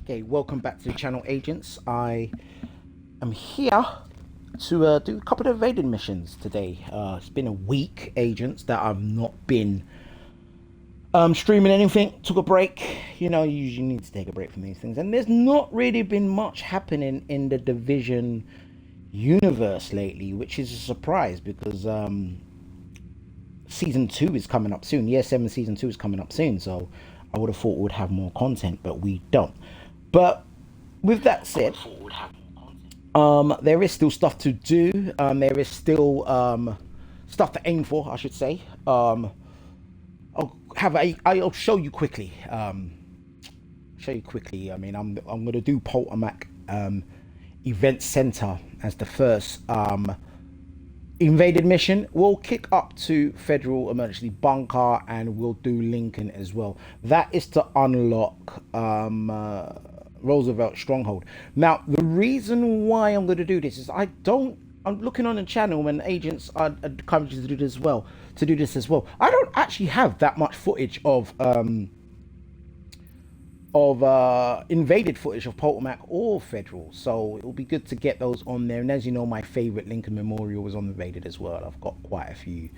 Okay, welcome back to the channel, agents. I am here to do a couple of evaded missions today. It's been a week, agents, that I've not been streaming anything. Took a break. You know, you usually need to take a break from these things. And there's not really been much happening in the Division universe lately, which is a surprise because Season 2 is coming up soon. Year 7 Season 2 is coming up soon, so I would have thought we would have more content, but we don't. But with that said, there is still stuff to do. There is still stuff to aim for, I should say. I'll show you quickly. I mean, I'm going to do Potomac Event Center as the first invaded mission. We'll kick up to Federal Emergency Bunker, and we'll do Lincoln as well. That is to unlock Roosevelt Stronghold. Now, the reason why I'm going to do this is I'm looking on the channel and agents are encouraged to do this as well. I don't actually have that much footage of invaded footage of Potomac or Federal, so it'll be good to get those on there. And as you know, my favorite Lincoln Memorial was on invaded as well. I've got quite a few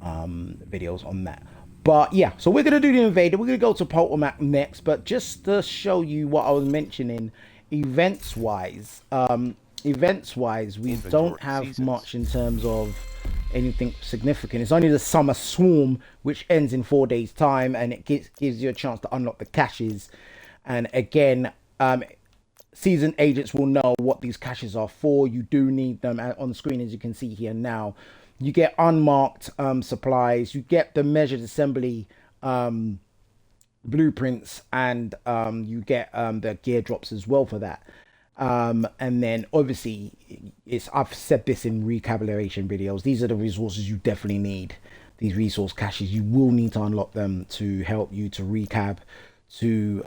videos on that. But yeah, so we're going to do the invaded. We're going to go to Potomac next, but just to show you what I was mentioning, events wise, we don't have much in terms of anything significant. It's only the Summer Swarm, which ends in 4 days time, and it gives you a chance to unlock the caches. And again, seasoned agents will know what these caches are for. You do need them on the screen, as you can see here now. You get unmarked supplies, you get the measured assembly blueprints, and you get the gear drops as well for that. And then obviously, I've said this in recalibration videos, these are the resources you definitely need. These resource caches, you will need to unlock them to help you to recap, to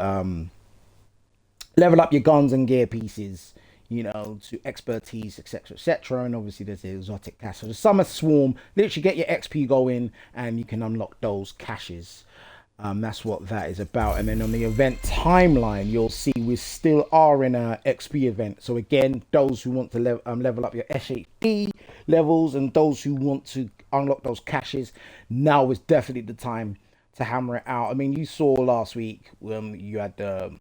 level up your guns and gear pieces, you know, to expertise, etc. And obviously there's the exotic cache. So the Summer Swarm, literally get your XP going and you can unlock those caches. That's what that is about. And then on the event timeline, you'll see we still are in a XP event. So again, those who want to level up your SHD levels and those who want to unlock those caches, now is definitely the time to hammer it out. I mean, you saw last week you had the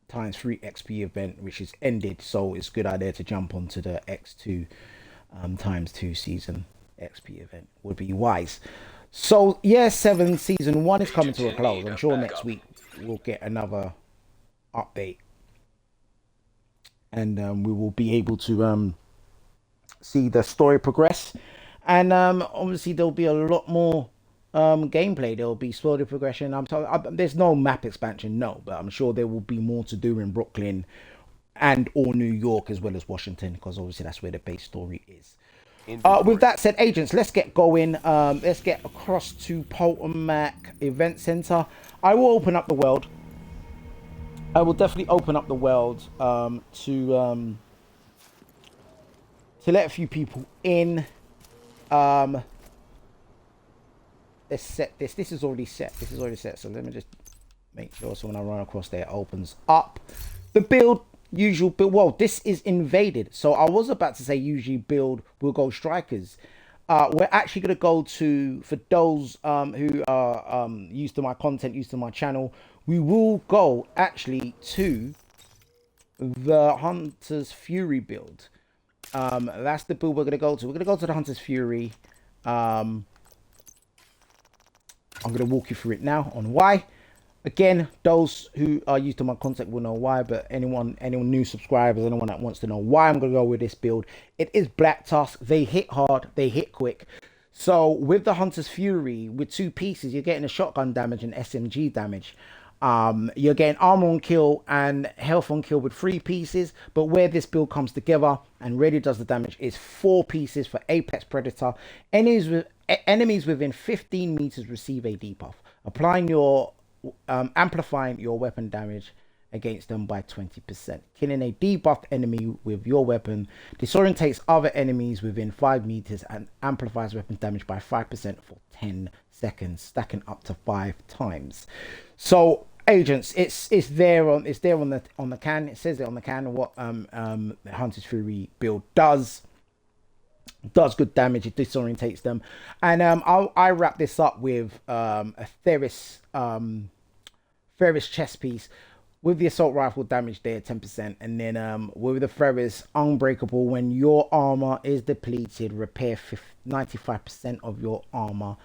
×3 XP event, which is ended, so it's a good idea to jump onto the X2 ×2 season XP event, would be wise. So year 7 season 1 is coming to a close. I'm sure next week we'll get another update, and we will be able to see the story progress. And obviously there'll be a lot more gameplay. There'll be story progression. There's no map expansion, no, but I'm sure there will be more to do in Brooklyn and or New York, as well as Washington, because obviously that's where the base story is. With that said, agents, let's get going. Let's get across to Potomac Event Center. I will open up the world. I will definitely open up the world to let a few people in. Let's set this. This is already set. So let me just make sure, so when I run across there, it opens up. The build, usual build. Well, this is invaded, so I was about to say usually build will go strikers. We're actually going to go to, for those who are used to my content, used to my channel, we will go actually to the Hunter's Fury build. That's the build we're going to go to. We're going to go to the Hunter's Fury. I'm going to walk you through it now on why. Again, those who are used to my content will know why, but anyone new subscribers, anyone that wants to know why I'm going to go with this build, it is Black Tusk. They hit hard, they hit quick. So with the Hunter's Fury, with 2 pieces, you're getting a shotgun damage and SMG damage. You're getting armor on kill and health on kill with 3 pieces, but where this build comes together and really does the damage is 4 pieces for Apex Predator. Enemies within 15 meters receive a debuff, applying your amplifying your weapon damage against them by 20%. Killing a debuffed enemy with your weapon disorientates other enemies within 5 meters and amplifies weapon damage by 5% for 10 seconds, stacking up to 5 times. So Agents, it's there on the can. It says it on the can what the Hunter's Fury build does good damage. It disorientates them, and I wrap this up with a Feris chest piece with the assault rifle damage there 10%, and then with the Feris unbreakable. When your armor is depleted, repair 95% of your armor,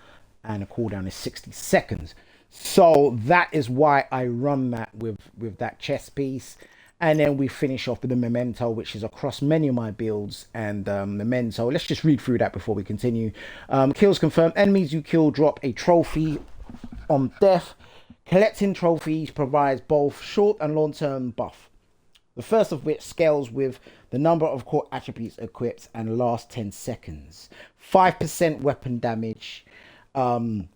and a cooldown is 60 seconds. So that is why I run that with that chest piece. And then we finish off with the Memento, which is across many of my builds. And Memento, let's just read through that before we continue. Kills confirmed. Enemies you kill drop a trophy on death. Collecting trophies provides both short and long-term buff. The first of which scales with the number of core attributes equipped and lasts 10 seconds. 5% weapon damage. Bonus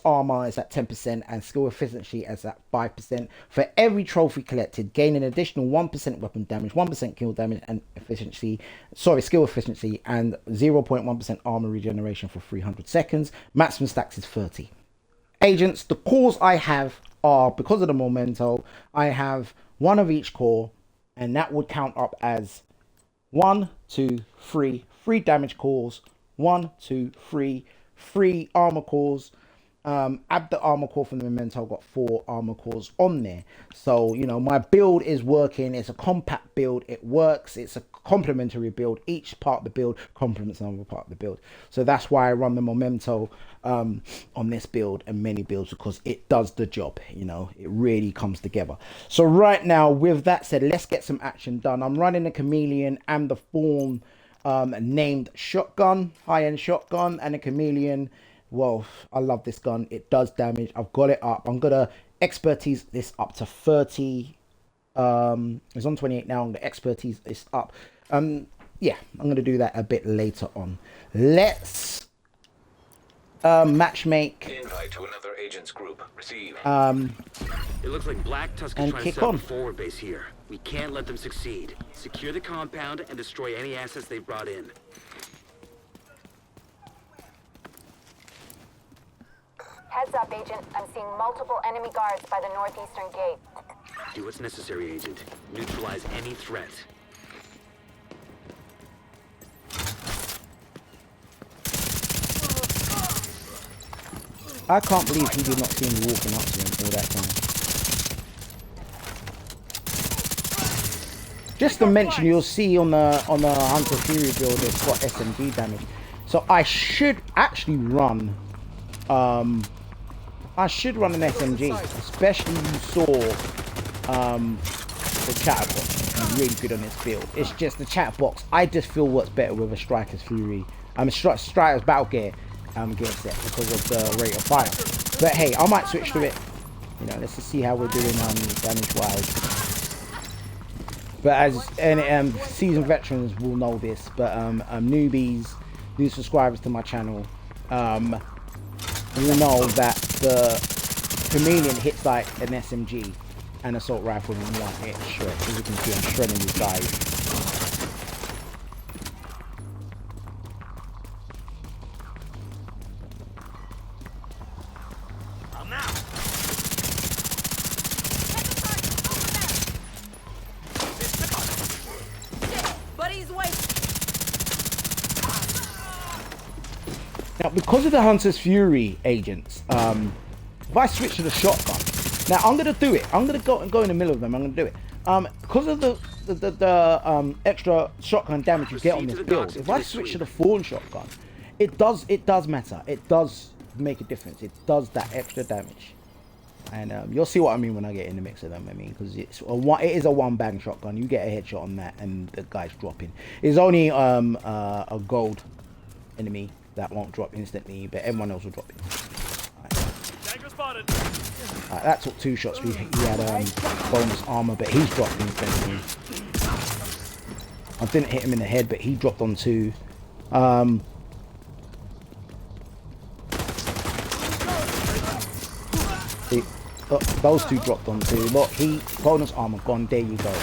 armor is at 10% and skill efficiency is at 5%. For every trophy collected, gain an additional 1% weapon damage, 1% kill damage and skill efficiency, and 0.1% armor regeneration for 300 seconds. Maximum stacks is 30. Agents, the cores I have are, because of the Memento, I have one of each core, and that would count up as 1, 2, 3 damage cores, 1, 2, 3 armor cores. Add the armor core from the Memento. I've got 4 armor cores on there. So, you know, my build is working. It's a compact build. It works. It's a complementary build. Each part of the build complements another part of the build. So that's why I run the Memento on this build and many builds, because it does the job. You know, it really comes together. So right now, with that said, let's get some action done. I'm running the Chameleon and the Thorn named shotgun, high-end shotgun, and a Chameleon. Well, I love this gun. It does damage. I've got it up. I'm gonna expertise this up to 30. It's on 28 now. I'm gonna expertise this up. Yeah, I'm gonna do that a bit later on. Let's matchmake. Invite to another agent's group. Receive. It looks like Black Tusk is trying to set up a forward base here. We can't let them succeed. Secure the compound and destroy any assets they've brought in. Heads up, Agent. I'm seeing multiple enemy guards by the northeastern gate. Do what's necessary, Agent. Neutralize any threat. I can't believe he did not see me walking up to him all that time. Just to mention, you'll see on the Hunter Fury build, it's got SMG damage. So I should actually run an SMG, especially you saw the Chatterbox. He's really good on this build. It's just the Chatterbox I just feel works better with a Striker's Fury. Striker's Battle Gear set because of the rate of fire. But hey, I might switch to it. You know, let's just see how we're doing damage wise. But as seasoned veterans will know this, but newbies, new subscribers to my channel, will know that the Chameleon hits like an SMG and assault rifle in one hit shred. As you can see, I'm shredding these guys. Now, because of the Hunter's Fury, agents, if I switch to the shotgun, now I'm gonna do it. I'm gonna go in the middle of them. I'm gonna do it. Because of the extra shotgun damage you get on this build, if I switch to the Thorn shotgun, it does matter. It does make a difference. It does that extra damage, and you'll see what I mean when I get in the mix of them. I mean, because it is a one-bang shotgun. You get a headshot on that, and the guy's dropping. It's only a gold enemy that won't drop instantly, but everyone else will drop it. Alright, that took 2 shots. He had bonus armor, but he's dropped instantly. I didn't hit him in the head, but he dropped on 2. Those 2 dropped on 2. Look, bonus armor gone. There you go.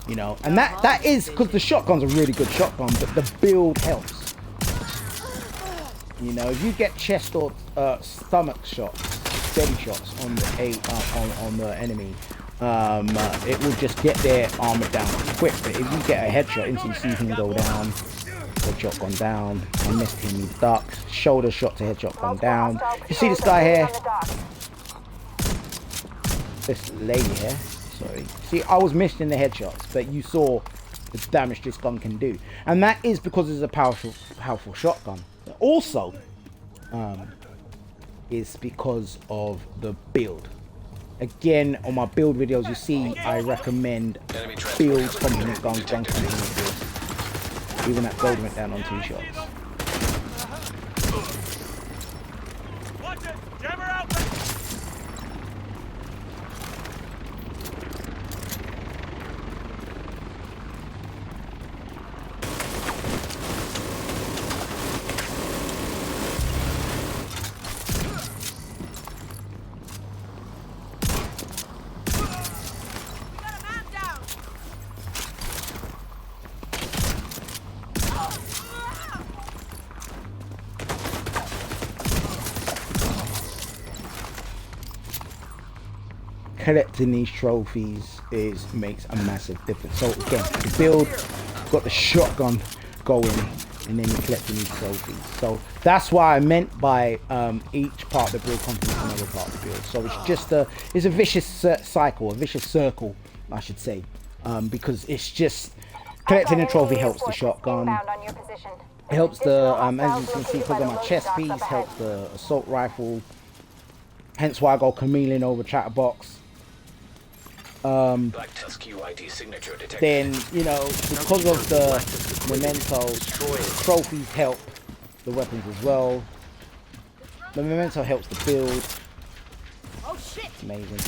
You know, and that is because the shotgun's a really good shotgun, but the build helps. You know, if you get chest or stomach shots, steady shots on the on the enemy, it will just get their armor down quick. But if you get a headshot, instantly see him go down. Headshot gone down. I missed him. He ducks. Shoulder shot to headshot gone down. You see this guy here? This lady here. Sorry. See, I was missing the headshots, but you saw the damage this gun can do, and that is because it's a powerful shotgun. Also, is because of the build. Again, on my build videos, you see I recommend builds, component guns, gun component builds. Even that gold went down on 2 shots. Collecting these trophies makes a massive difference. So again, the build, got the shotgun going, and then you're collecting these trophies. So that's why I meant by each part of the build complements another part of the build. So it's just it's a vicious cycle, a vicious circle, I should say, because it's just collecting a trophy helps the shotgun. It helps the as you can see, because of my chest piece, helps the assault rifle. Hence why I go Chameleon over Chatterbox. Black Tusk UID signature detected. Then, you know, because of the Memento, trophies help the weapons as well. The Memento helps the build. Oh shit! Amazing.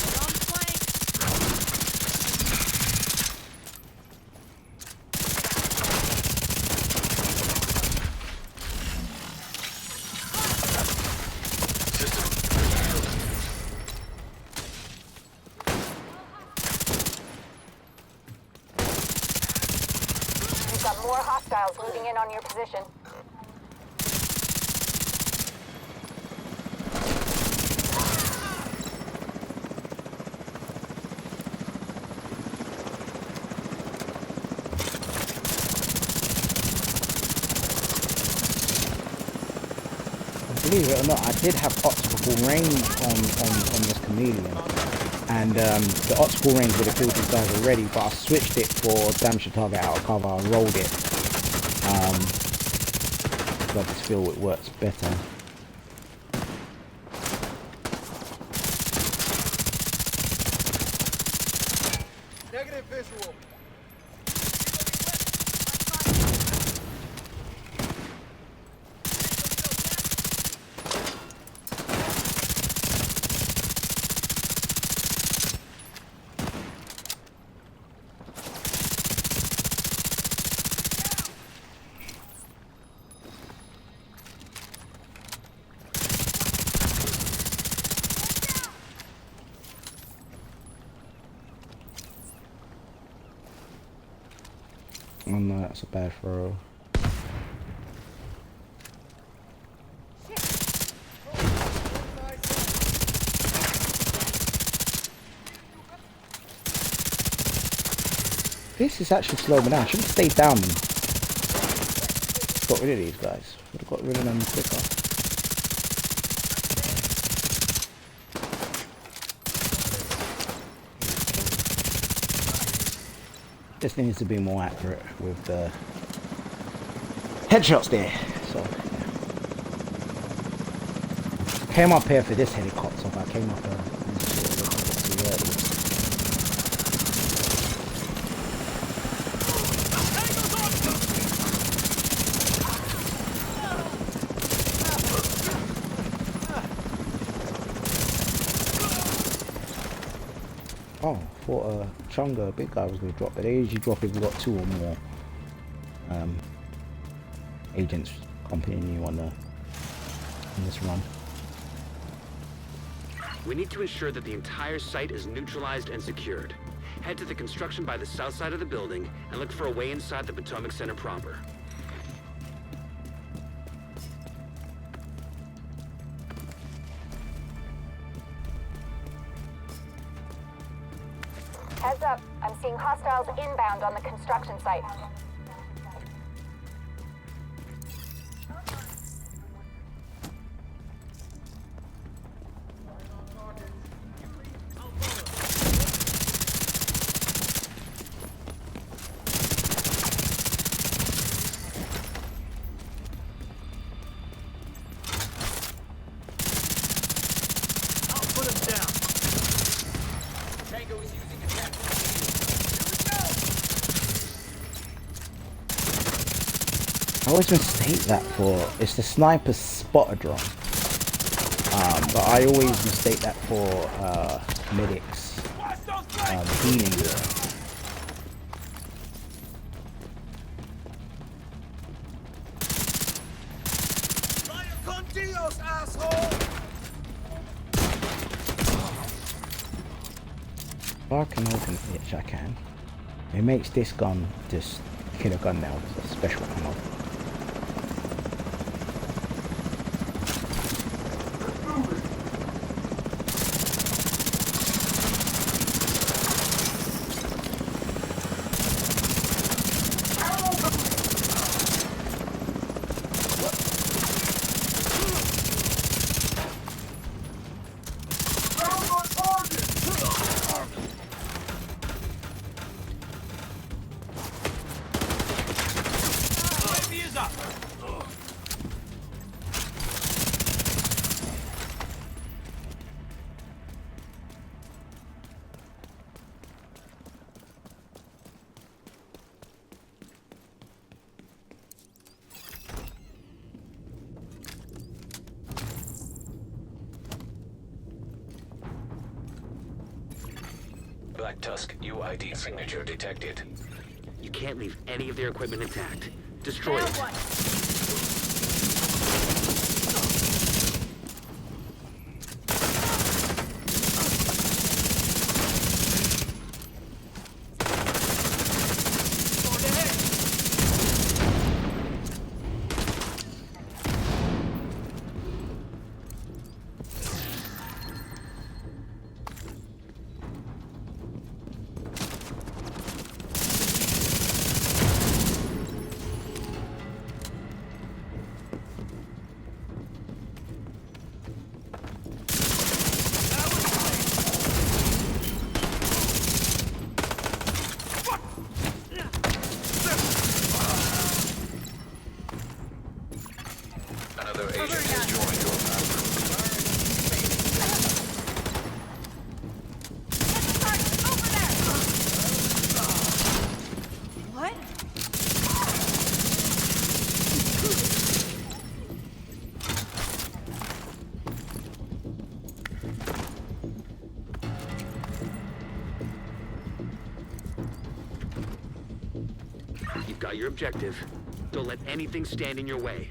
More hostiles moving in on your position. Believe it or not, I did have optical range on this Chameleon. And the optical range would have killed these guys already, but I switched it for damage to target out of cover. I rolled it. I just feel it works better. Negative visual. Oh no, that's a bad throw. This is actually slowing me down. I should have stayed down and got rid of these guys. Would have got rid of them quicker. This needs to be more accurate with the headshots there. So came up here for this helicopter, but I came up here too early. Oh, thought a Chunga, big guy, was going to drop, but they usually drop if you've got 2 or more agents accompanying you on this run. We need to ensure that the entire site is neutralized and secured. Head to the construction by the south side of the building and look for a way inside the Potomac Center proper. Heads up, I'm seeing hostiles inbound on the construction site. I always mistake that for, it's the sniper's spotter drone, but I always mistake that for medics healing drone. If I can open it, which I can, it makes this gun just killer gun now, it's a special ammo. Black Tusk UID signature detected. You can't leave any of their equipment intact. Destroy it. Got your objective. Don't let anything stand in your way.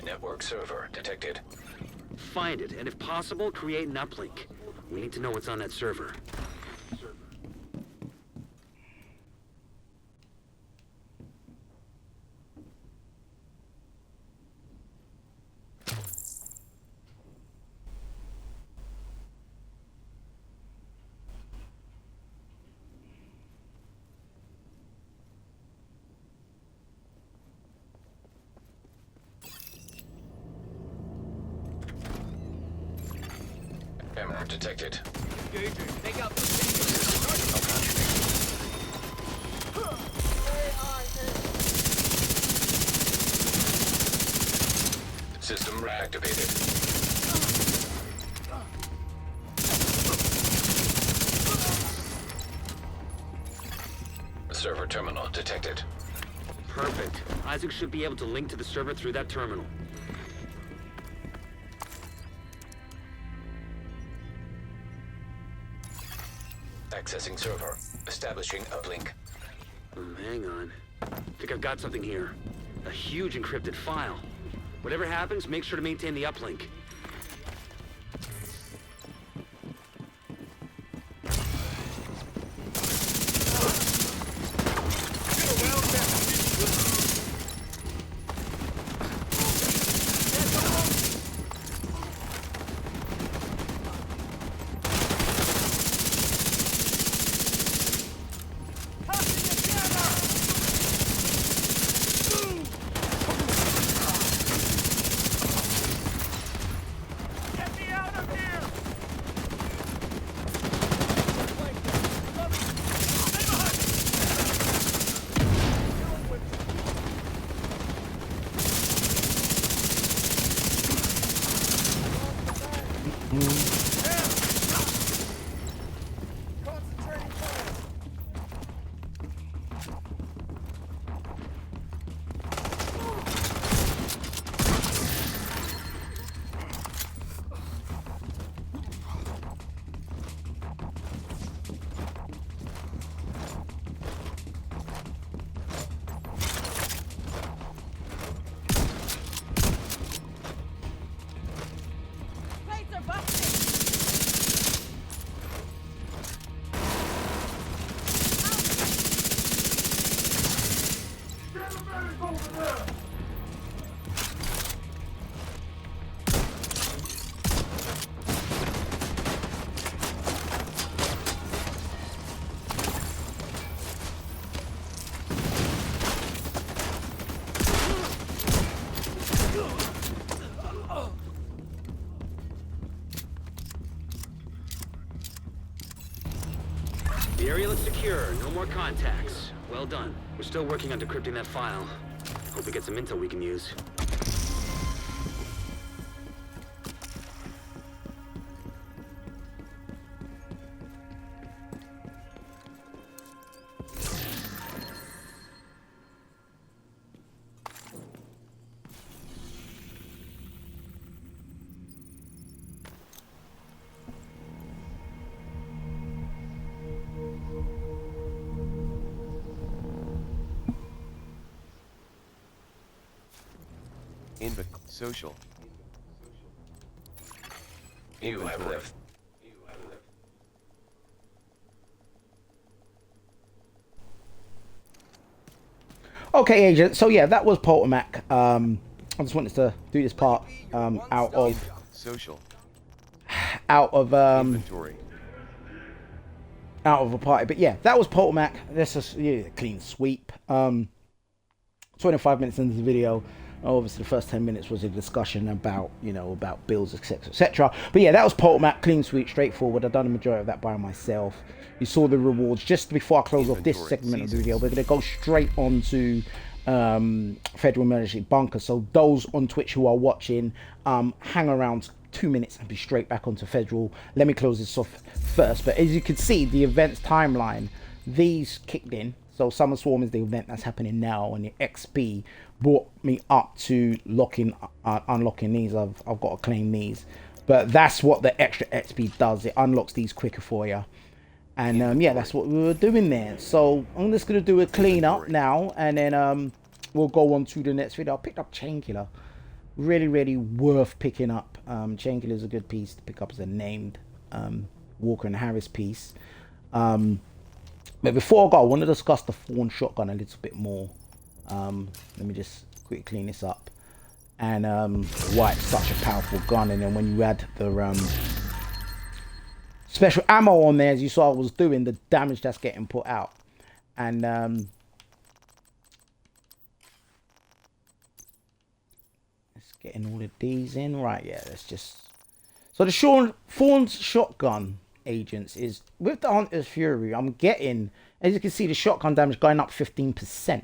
Network server detected. find it, and if possible, create an uplink. We need to know what's on that server. Camera detected. Take out System reactivated. Server terminal detected. Perfect. Isaac should be able to link to the server through that terminal. Accessing server. Establishing uplink. Hang on. I think I've got something here. A huge encrypted file. Whatever happens, make sure to maintain the uplink. The area looks secure. No more contacts. Well done. We're still working on decrypting that file. Hope we get some intel we can use. Social. You have left. Okay, agent. So yeah, that was Potomac. I just wanted to do this part out of Social. Inventory. Out of a party. But yeah, that was Potomac. This is a clean sweep. 25 minutes into the video. Obviously, the first 10 minutes was a discussion about, about builds, etc., etc. But yeah, that was Potomac, clean sweep, straightforward. I've done the majority of that by myself. You saw the rewards. Just before I close off this segment of the video, we're going to go straight on to Federal Emergency Bunker. So those on Twitch who are watching, hang around 2 minutes and be straight back onto Federal. Let me close this off first. But as you can see, the events timeline, these kicked in. So Summer Swarm is the event that's happening now, and the XP brought me up to unlocking these. I've got to claim these, but that's what the extra XP does. It unlocks these quicker for you, and yeah, that's what we were doing there. So I'm just gonna do a clean up now, and then we'll go on to the next video. I picked up Chainkiller. really worth picking up. Chainkiller is a good piece to pick up as a named Walker and Harris piece. But before I go, I want to discuss the Thorn shotgun a little bit more. Let me just quickly clean this up. And why it's such a powerful gun. And then when you add the special ammo on there, as you saw I was doing, the damage that's getting put out. And let's get in all of these in. Right, yeah, let's just... So the Thorn's shotgun, agents, is with the Hunter's Fury, I'm getting, as you can see, the shotgun damage going up 15%.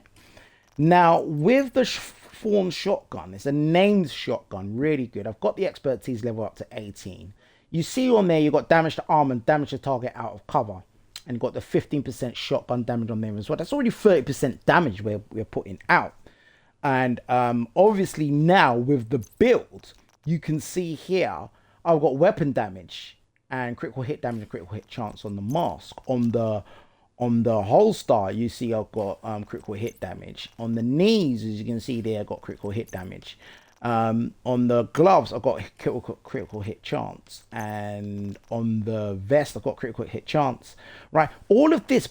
Now, with the Thorn shotgun, it's a named shotgun, really good. I've got the expertise level up to 18. You see on there, you've got damage to armor and damage to target out of cover. And you've got the 15% shotgun damage on there as well. That's already 30% damage we're putting out. And obviously now with the build, you can see here, I've got weapon damage and critical hit damage and critical hit chance on the mask. On the holster, you see I've got critical hit damage. On the knees, as you can see there, I've got critical hit damage. On the gloves, I've got critical hit chance. And on the vest, I've got critical hit chance. Right, all of this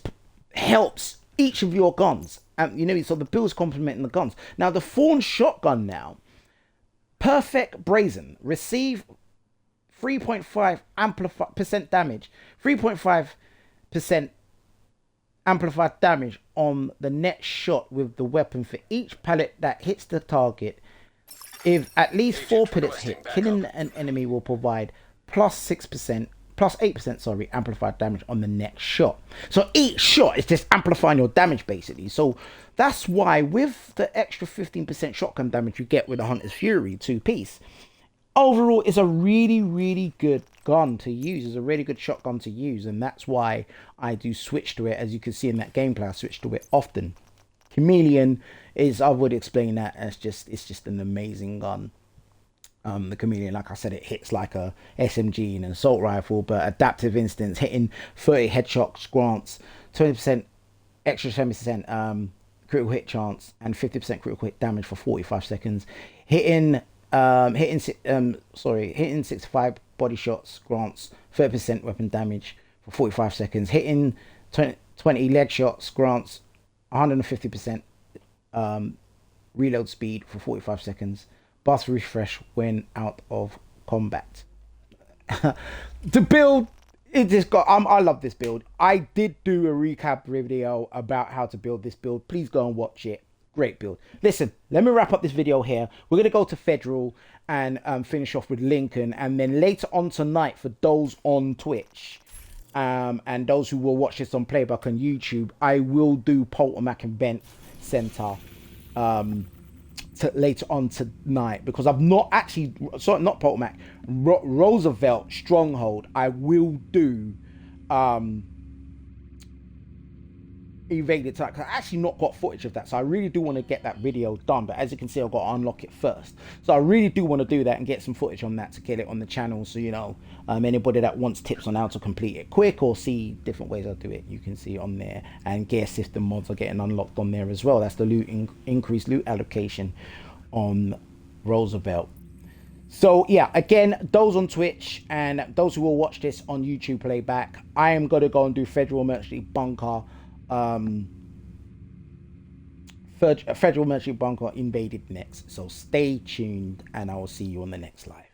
helps each of your guns. And you know, so the build's complementing the guns. Now, the Thorn shotgun now, perfect brazen, receive 3.5% damage, 3.5% amplified damage on the net shot with the weapon for each pellet that hits the target. If at least 4 pellets hit, killing an enemy will provide plus 8%, sorry, amplified damage on the next shot. So each shot is just amplifying your damage basically. So that's why with the extra 15% shotgun damage you get with the Hunter's Fury 2-piece, overall it's a really good gun to use. It's a really good shotgun to use, and that's why I do switch to it. As you can see in that gameplay, I switch to it often. Chameleon is, I would explain that as it's just an amazing gun. The Chameleon, like I said, it hits like a SMG and an assault rifle, but adaptive instance, hitting 30 headshots grants 20% extra 10% critical hit chance and 50% critical hit damage for 45 seconds. Hitting 65 body shots grants 30% weapon damage for 45 seconds. Hitting 20 leg shots grants 150% reload speed for 45 seconds. Bust refresh when out of combat. The build, it just got, I love this build. I did do a recap video about how to build this build. Please go and watch it. Great build. Listen, let me wrap up this video here. We're going to go to Federal and finish off with Lincoln. And then later on tonight, for those on Twitch and those who will watch this on playback on YouTube, I will do Potomac Event Center later on tonight, because I've not actually, sorry, not Potomac, Roosevelt Stronghold. I will do evaded attack. I actually not got footage of that, so I really do want to get that video done, but as you can see, I've got to unlock it first. So I really do want to do that and get some footage on that to get it on the channel, so you know, anybody that wants tips on how to complete it quick or see different ways I do it, you can see on there. And gear system mods are getting unlocked on there as well. That's the loot increased loot allocation on Roosevelt. So yeah, again, those on Twitch and those who will watch this on YouTube playback, I am going to go and do Federal Emergency Bunker Federal Military Bunker invaded next. So stay tuned and I will see you on the next live.